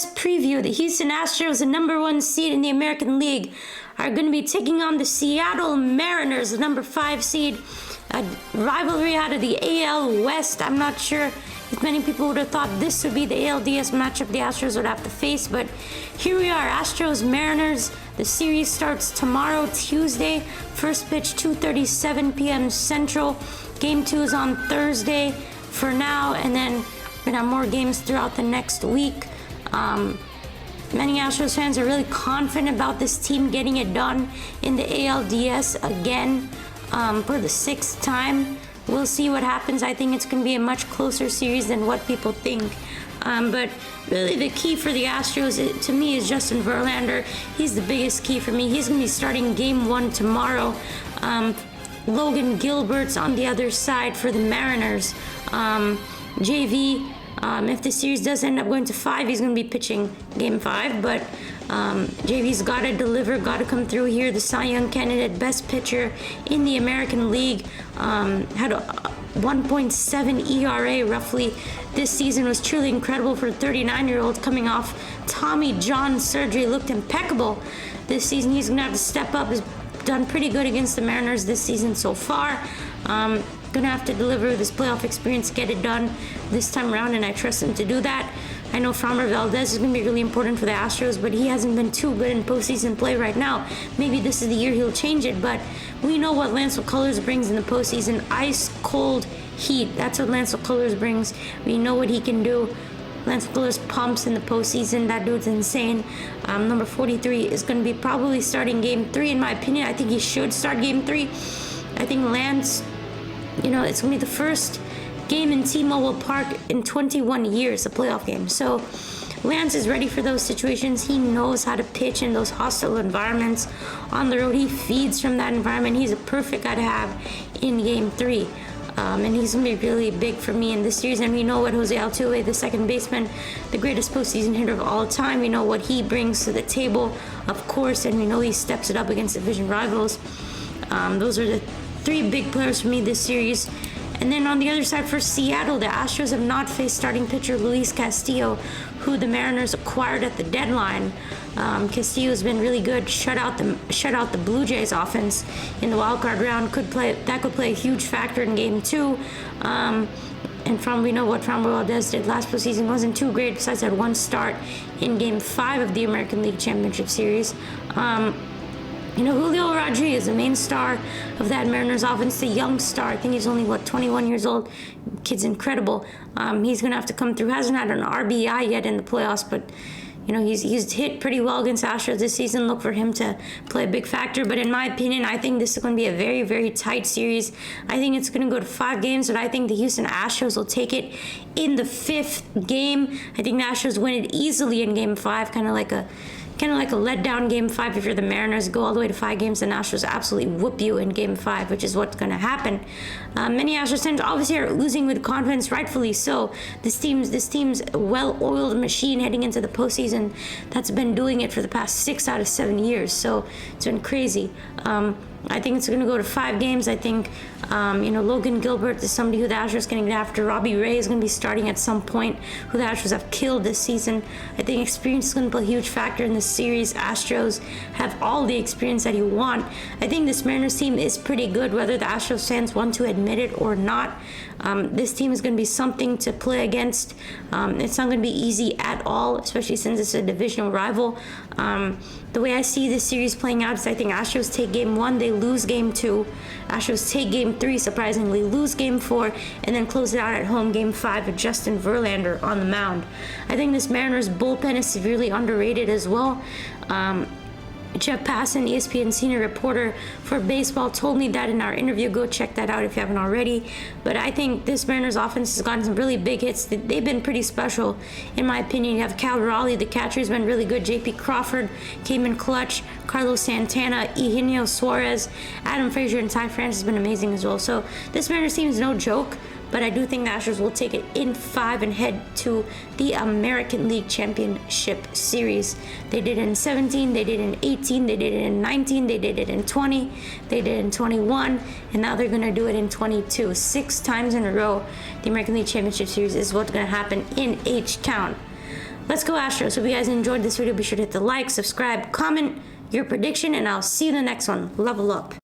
ALDS preview. The Houston Astros, the #1 seed in the American League, are going to be taking on the Seattle Mariners, the #5 seed. A rivalry out of the AL West. I'm not sure if many people would have thought this would be the ALDS matchup the Astros would have to face, but here we are, Astros Mariners. The series starts tomorrow, Tuesday. First pitch 2:37 p.m. Central. Game 2 is on Thursday for now, and then we're gonna have more games throughout the next week. Many Astros fans are really confident about this team getting it done in the ALDS again for the 6th time. We'll see what happens. I think it's going to be a much closer series than what people think. But really the key for the Astros, to me, is Justin Verlander. He's the biggest key for me. He's going to be starting Game 1 tomorrow. Logan Gilbert's on the other side for the Mariners. JV, if the series does end up going to 5, he's going to be pitching Game 5. But JV's got to deliver, got to come through here. The Cy Young candidate, best pitcher in the American League, had a 1.7 ERA roughly this season. Was truly incredible for a 39-year-old coming off Tommy John surgery. Looked impeccable this season. He's going to have to step up. Has done pretty good against the Mariners this season so far. Going to have to deliver this playoff experience, get it done this time around, and I trust him to do that. I know Framber Valdez is going to be really important for the Astros, but he hasn't been too good in postseason play right now. Maybe this is the year he'll change it, but we know what Lance McCullers brings in the postseason. Ice cold heat. That's what Lance McCullers brings. We know what he can do. Lance McCullers pumps in the postseason. That dude's insane. Number 43 is going to be probably starting Game 3, in my opinion. I think he should start Game 3. I think Lance, it's going to be the first game in T-Mobile Park in 21 years, a playoff game. So Lance is ready for those situations. He knows how to pitch in those hostile environments on the road. He feeds from that environment. He's a perfect guy to have in Game 3. And he's going to be really big for me in this series. And we know what Jose Altuve, the second baseman, the greatest postseason hitter of all time, we know what he brings to the table, of course, and we know he steps it up against division rivals. Those are the 3 big players for me this series. And then on the other side for Seattle, the Astros have not faced starting pitcher Luis Castillo, who the Mariners acquired at the deadline. Castillo's been really good. Shut out the Blue Jays offense in the wild card round. Could play a huge factor in Game 2. And we know what Framber Valdez did last postseason wasn't too great. Besides that one start in Game 5 of the American League Championship Series. Julio Rodriguez, the main star of that Mariners offense, the young star. I think he's only, 21 years old. Kid's incredible. He's going to have to come through. Hasn't had an RBI yet in the playoffs, but, he's hit pretty well against Astros this season. Look for him to play a big factor. But in my opinion, I think this is going to be a very, very tight series. I think it's going to go to 5 games, but I think the Houston Astros will take it in the 5th game. I think the Astros win it easily in Game 5, kind of like a letdown Game 5. If you're the Mariners, go all the way to 5 games, the Astros absolutely whoop you in Game 5, which is what's going to happen. Many Astros fans obviously are losing with confidence, rightfully so. This team's a well-oiled machine heading into the postseason that's been doing it for the past 6 out of 7 years, so it's been crazy. I think it's going to go to 5 games. I think, Logan Gilbert is somebody who the Astros can get after. Robbie Ray is going to be starting at some point, who the Astros have killed this season. I think experience is going to play a huge factor in this series. Astros have all the experience that you want. I think this Mariners team is pretty good, whether the Astros fans want to admit it or not. This team is going to be something to play against. It's not going to be easy at all, especially since it's a divisional rival. The way I see this series playing out is I think Astros take Game 1, they lose Game 2. Astros take Game 3, surprisingly, lose Game 4, and then close it out at home Game 5 with Justin Verlander on the mound. I think this Mariners bullpen is severely underrated as well. Jeff Passan, ESPN senior reporter for baseball, told me that in our interview. Go check that out if you haven't already. But I think this Mariners offense has gotten some really big hits. They've been pretty special, in my opinion. You have Cal Raleigh, the catcher, has been really good. J.P. Crawford came in clutch. Carlos Santana, Eugenio Suarez, Adam Frazier, and Ty France has been amazing as well. So this Mariners team is no joke. But I do think the Astros will take it in 5 and head to the American League Championship Series. They did it in 17, they did it in 18, they did it in 19, they did it in 20, they did it in 21, and now they're going to do it in 22. 6 times in a row, the American League Championship Series is what's going to happen in H-Town. Let's go Astros. Hope you guys enjoyed this video. Be sure to hit the like, subscribe, comment your prediction, and I'll see you in the next one. Level up.